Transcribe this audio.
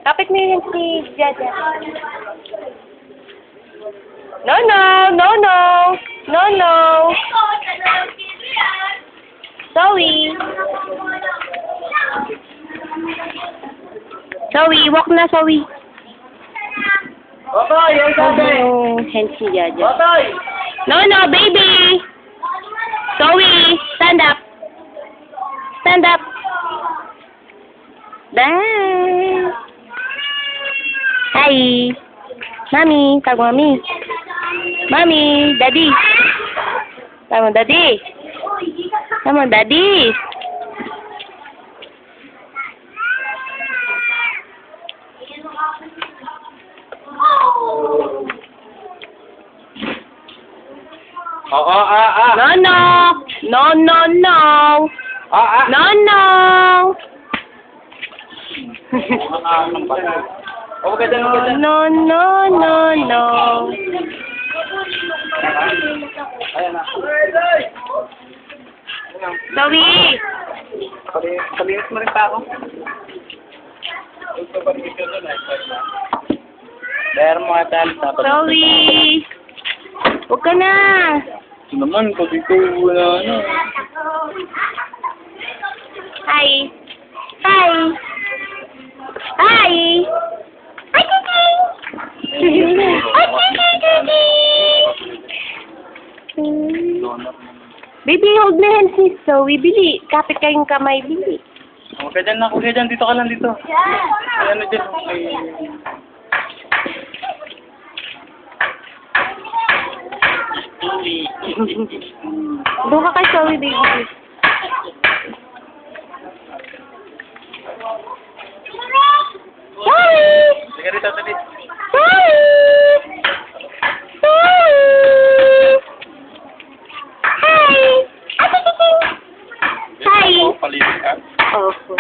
Kapit mo yun si Jaja. No, no, no, no. No, no. Zoe. Zoe, walk na, Zoe. Otoy, yung tatay. Yung hands ni Jaja. Otoy! No, no, baby. Zoe, stand up. Stand up. Bye. Hi. Mami, tawag mo mami. Mami, daddy. Tawag mo daddy. Tawag mo daddy. Oo, No, no. No, no, no. No, no. Oo, ganda, No, ganda. no, no, no, no. Ayan na. Zoe. Kalinis mo rin pa ako. Bayar mo nga tayo. Zoe. Huwag ka na. Ito naman, pag ikaw wala ano. Hi. Hi. Hi. Hi, Titi. Hi, Titi. Baby, hold my hands ni Zoe. Bili. Kapit kayong kamay. Bili. Okay dyan na, okay dyan. Dito ka lang dito. Ay, ano dyan? Doon ka kay Zoe, baby. Zoe! Sige rito, tabi. Zoe! Zoe! Hi! Hi! Palinis ka. Oh.